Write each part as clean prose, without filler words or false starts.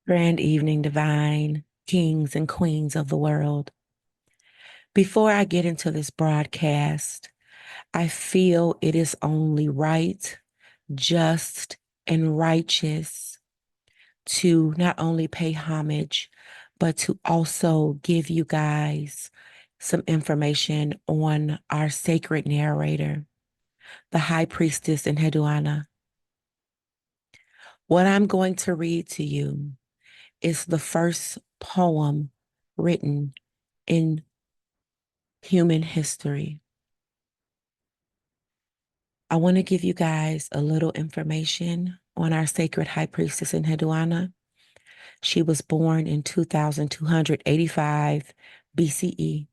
Grand evening, divine kings and queens of the world. Before I get into this broadcast, I feel it is only right, just, and righteous to not only pay homage, but to also give you guys some information on our sacred narrator, the High Priestess Enheduanna. What I'm going to read to you is the first poem written in human history. I want to give you guys a little information on our sacred High Priestess Enheduanna. She was born in 2285 BCE.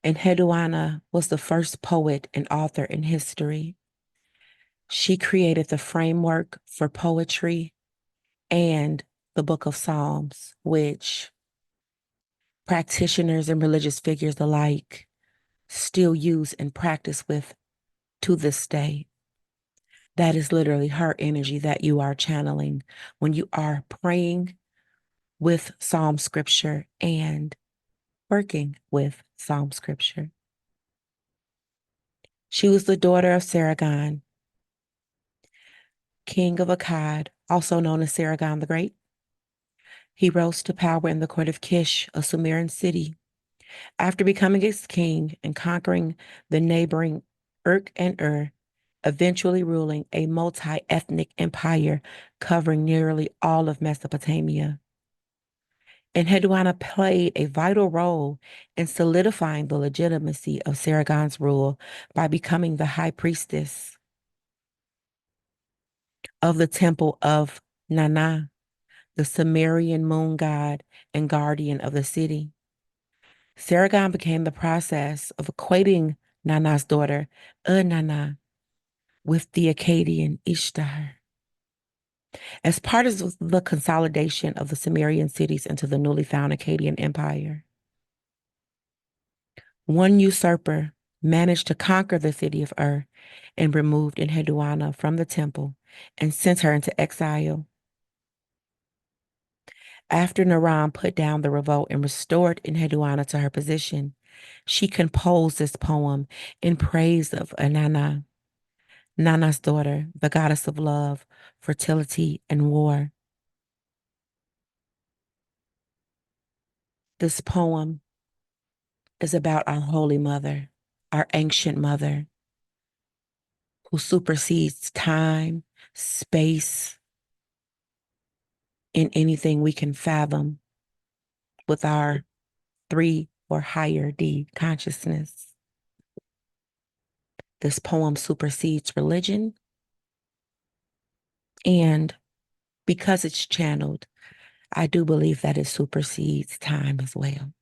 Enheduanna was the first poet and author in history. She created the framework for poetry and the Book of Psalms, which practitioners and religious figures alike still use and practice with to this day. That is literally her energy that you are channeling when you are praying with Psalm scripture and working with Psalm scripture. She was the daughter of Sargon, king of Akkad, also known as Sargon the Great. He rose to power in the court of Kish, a Sumerian city, after becoming its king and conquering the neighboring Urk and Ur, eventually ruling a multi-ethnic empire covering nearly all of Mesopotamia. Enheduanna played a vital role in solidifying the legitimacy of Sargon's rule by becoming the high priestess of the temple of Inanna, the Sumerian moon god and guardian of the city. Sargon began the process of equating Nana's daughter, Annunna, with the Akkadian Ishtar. As part of the consolidation of the Sumerian cities into the newly found Akkadian Empire, one usurper managed to conquer the city of Ur and removed Enheduanna from the temple and sent her into exile. After Naram put down the revolt and restored Enheduanna to her position, she composed this poem in praise of Inanna, Nana's daughter, the goddess of love, fertility, and war. This poem is about our Holy Mother, our ancient mother, who supersedes time, space, and anything we can fathom with our 3 or higher D consciousness. This poem supersedes religion, and because it's channeled, I do believe that it supersedes time as well.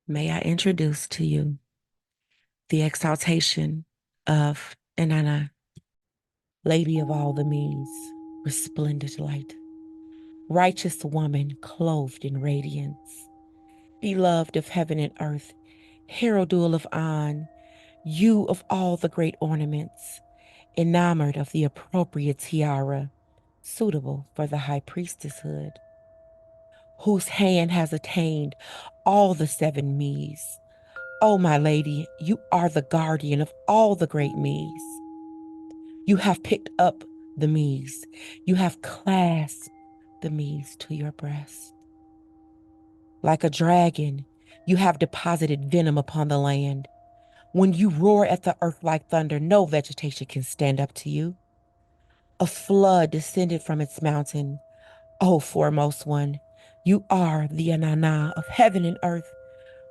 May I introduce to you the exaltation of Innana, Lady of all the means, resplendent light, righteous woman clothed in radiance, beloved of heaven and earth, heraldul of An, you of all the great ornaments, enamored of the appropriate tiara, suitable for the high priestesshood, whose hand has attained all the 7 me's. Oh, my lady, you are the guardian of all the great me's. You have picked up the me's. You have clasped the me's to your breast. Like a dragon, you have deposited venom upon the land. When you roar at the earth like thunder, no vegetation can stand up to you. A flood descended from its mountain. O foremost one, you are the Annunna of heaven and earth,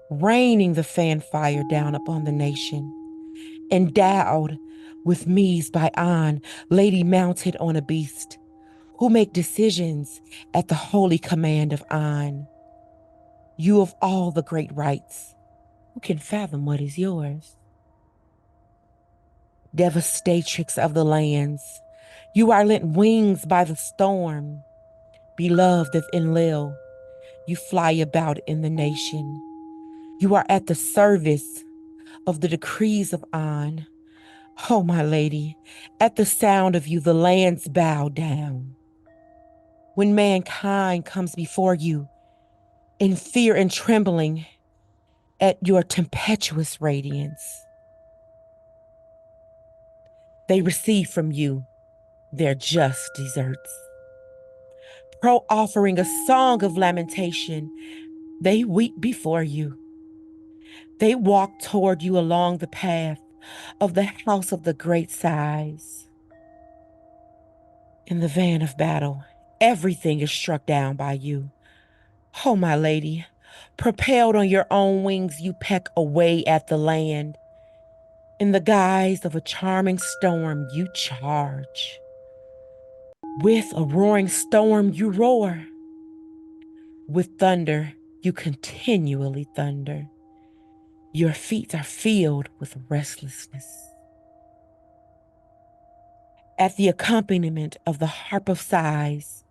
raining the fan fire down upon the nation. Endowed with me's by An, lady mounted on a beast, who make decisions at the holy command of An. You of all the great rights, who can fathom what is yours? Devastatrix of the lands, you are lent wings by the storm. Beloved of Enlil, you fly about in the nation. You are at the service of the decrees of An, Oh, my lady, at the sound of you, the lands bow down. When mankind comes before you in fear and trembling at your tempestuous radiance, they receive from you their just deserts. Offering a song of lamentation, they weep before you. They walk toward you along the path of the house of the great size. In the van of battle, everything is struck down by you. Oh, my lady, propelled on your own wings, you peck away at the land. In the guise of a charming storm, you charge. With a roaring storm, you roar. With thunder, you continually thunder. Your feet are filled with restlessness. At the accompaniment of the harp of sighs,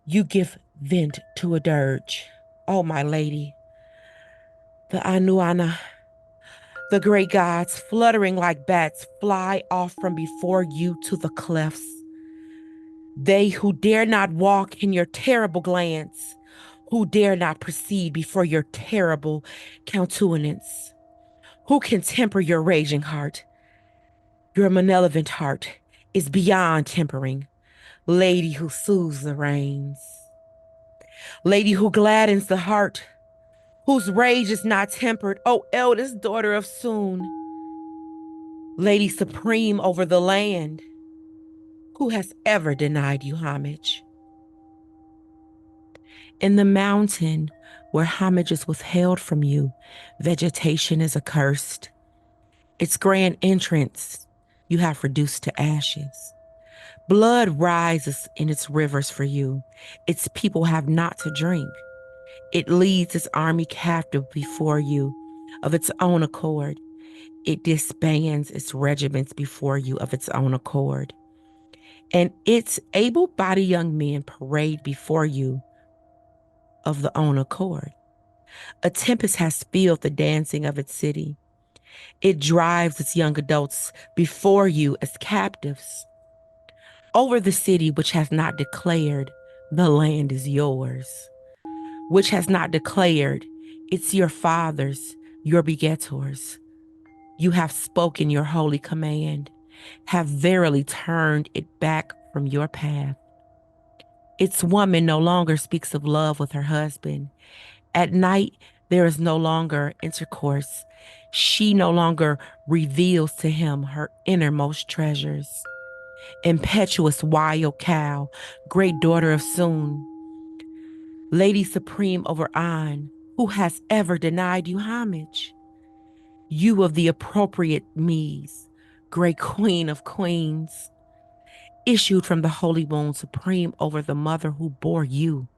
you give vent to a dirge. Oh, my lady, the Anunna, the great gods, fluttering like bats, fly off from before you to the clefts. They who dare not walk in your terrible glance, who dare not proceed before your terrible countenance, who can temper your raging heart? Your malevolent heart is beyond tempering. Lady who soothes the reins, lady who gladdens the heart, whose rage is not tempered, O eldest daughter of Sun, lady supreme over the land, who has ever denied you homage? In the mountain where homage is withheld from you, vegetation is accursed. Its grand entrance you have reduced to ashes. Blood rises in its rivers for you. Its people have not to drink. It leads its army captive before you of its own accord. It disbands its regiments before you of its own accord. And its able-bodied young men parade before you of the own accord. A tempest has filled the dancing of its city. It drives its young adults before you as captives. Over the city which has not declared, the land is yours, which has not declared, it's your father's, your begettors. You have spoken your holy command, have verily turned it back from your path. Its woman no longer speaks of love with her husband. At night, there is no longer intercourse. She no longer reveals to him her innermost treasures. Impetuous wild cow, great daughter of Sun, lady supreme over An, who has ever denied you homage? You of the appropriate Mies, great queen of queens, issued from the holy womb, supreme over the mother who bore you.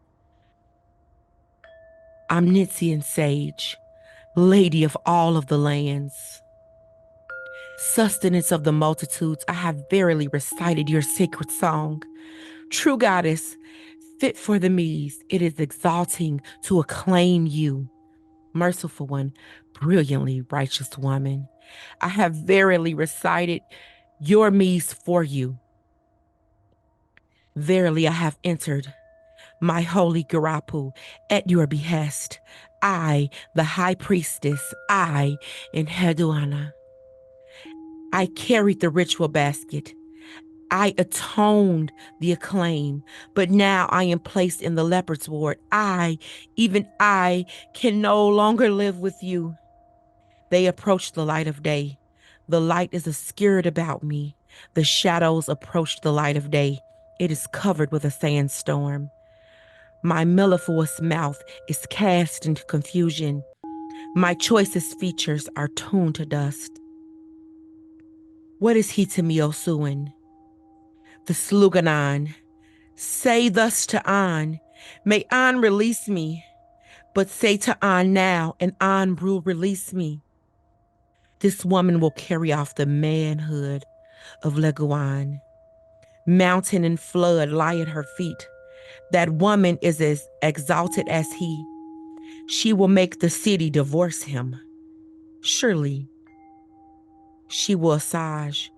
Omniscient sage, lady of all of the lands, sustenance of the multitudes, I have verily recited your sacred song. True goddess, fit for the Mies, it is exalting to acclaim you. Merciful one, brilliantly righteous woman, I have verily recited your Mies for you. Verily I have entered my holy Garapu at your behest. I, the High Priestess, I, Enheduanna. I carried the ritual basket. I atoned the acclaim, but now I am placed in the leopard's ward. I, even I, can no longer live with you. They approach the light of day. The light is obscured about me. The shadows approach the light of day. It is covered with a sandstorm. My mellifluous mouth is cast into confusion. My choicest features are tuned to dust. What is he to me, O Suin? The Sluganon. Say thus to An, may An release me, but say to An now, and An will release me. This woman will carry off the manhood of Leguan. Mountain and flood lie at her feet. That woman is as exalted as he. She will make the city divorce him. Surely She will assuage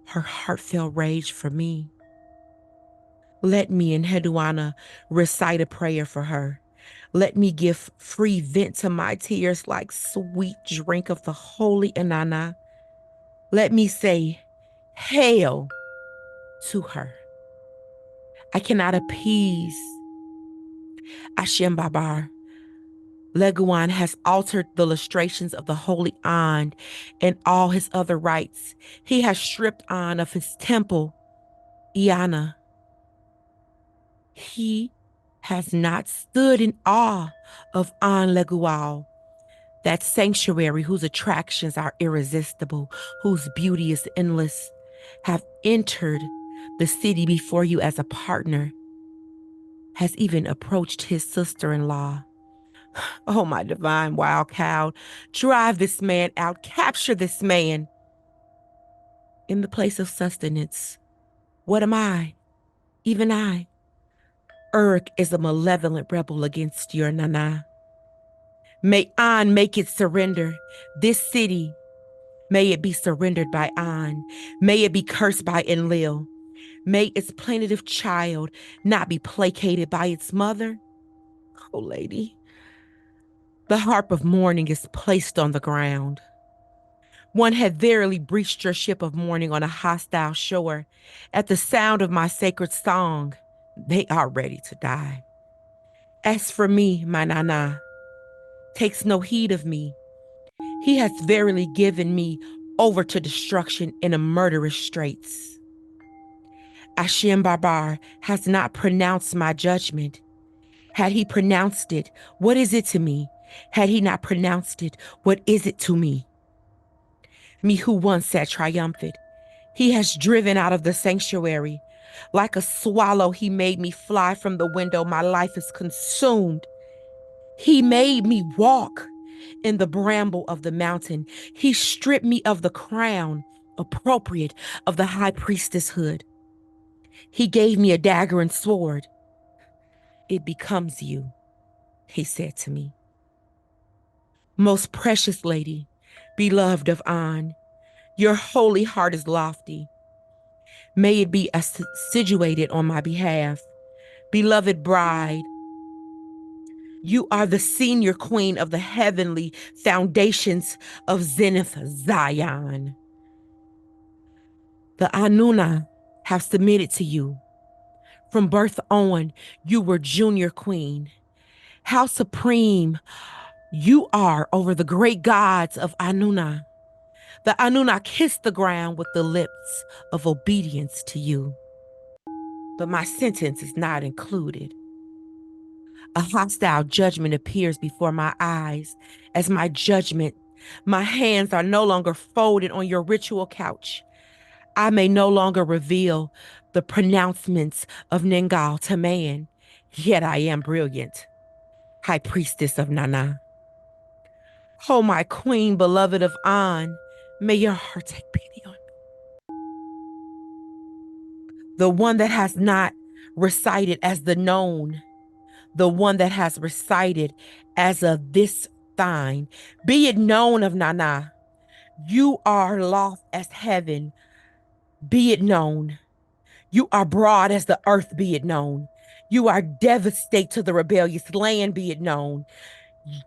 her heartfelt rage for me. Let me, Enheduanna, recite a prayer for her. Let me give free vent to my tears like sweet drink of the holy Innana. Let me say, hail to her. I cannot appease Ashem Babar. Leguan has altered the illustrations of the holy An and all his other rites. He has stripped An of his temple, Iana. He has not stood in awe of An Legual, that sanctuary whose attractions are irresistible, whose beauty is endless, have entered the city before you as a partner, has even approached his sister-in-law. Oh, my divine wild cow, drive this man out, capture this man. In the place of sustenance, what am I? Even I. Urk is a malevolent rebel against your Nana. May An make it surrender. This city, may it be surrendered by An. May it be cursed by Enlil. May its plaintive child not be placated by its mother. Oh, lady, the harp of mourning is placed on the ground. One had verily breached your ship of mourning on a hostile shore. At the sound of my sacred song, they are ready to die. As for me, my Nana takes no heed of me. He has verily given me over to destruction in a murderous straits. Ashem Barbar has not pronounced my judgment. Had he pronounced it, what is it to me? Had he not pronounced it, what is it to me? Me who once sat triumphant, he has driven out of the sanctuary. Like a swallow, he made me fly from the window. My life is consumed. He made me walk in the bramble of the mountain. He stripped me of the crown appropriate of the high priestesshood. He gave me a dagger and sword. It becomes you, he said to me. Most precious lady, beloved of An, your holy heart is lofty. May it be assiduated on my behalf. Beloved bride, you are the senior queen of the heavenly foundations of Zenith Zion. The Anunna have submitted to you. From birth on, you were junior queen. How supreme you are over the great gods of Anunna. The Anunna kissed the ground with the lips of obedience to you. But my sentence is not included. A hostile judgment appears before my eyes. As my judgment, my hands are no longer folded on your ritual couch. I may no longer reveal the pronouncements of Ningal to man, yet I am brilliant. High Priestess of Nana. Oh, my queen, beloved of An, may your heart take pity on me. The one that has not recited as the known, the one that has recited as of this thine, be it known of Nana, you are loft as heaven, be it known. You are broad as the earth, be it known. You are devastate to the rebellious land, be it known.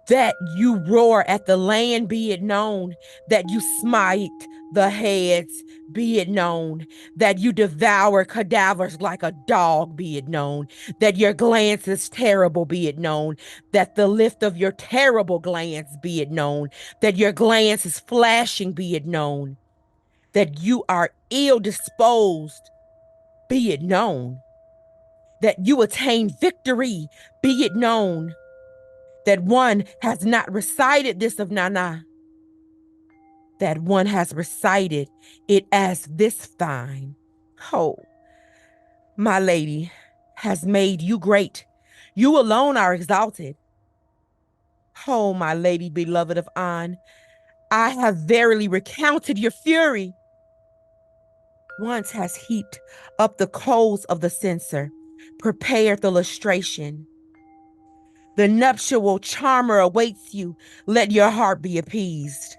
That you roar at the land, be it known. That you smite the heads, be it known. That you devour cadavers like a dog, be it known. That your glance is terrible, be it known. That the lift of your terrible glance, be it known. That your glance is flashing, be it known. That you are ill disposed, be it known. That you attain victory, be it known. That one has not recited this of Nana, that one has recited it as this thine. Oh, my lady has made you great. You alone are exalted. Oh, my lady beloved of An, I have verily recounted your fury. Once has heaped up the coals of the censer, prepared the lustration. The nuptial charmer awaits you. Let your heart be appeased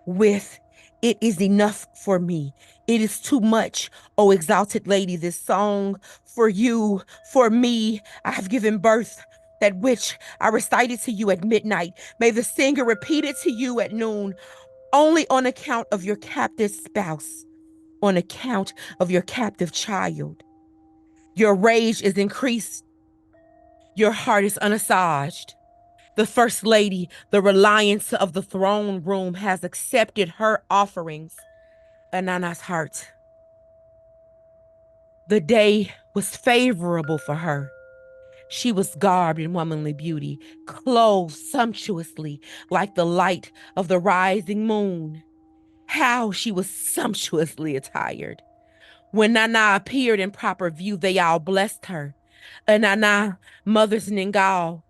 with It is enough for me. It is too much, O exalted lady, this song for you, for me. I have given birth, that which I recited to you at midnight. May the singer repeat it to you at noon, only on account of your captive spouse, on account of your captive child. Your rage is increased, your heart is unassuaged. The First Lady, the reliance of the throne room, has accepted her offerings. Annunna's heart. The day was favorable for her. She was garbed in womanly beauty, clothed sumptuously like the light of the rising moon. How she was sumptuously attired. When Nana appeared in proper view, they all blessed her. Annunna, Mother's Ningal,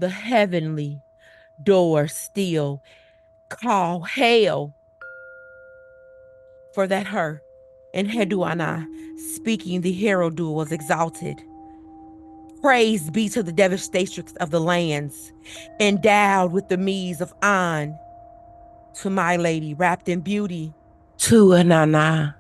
the heavenly door still call hail for that her. Enheduanna, speaking the heraldry was exalted. Praise be to the devastatrix of the lands, endowed with the means of An, to my lady, wrapped in beauty, to Annunna.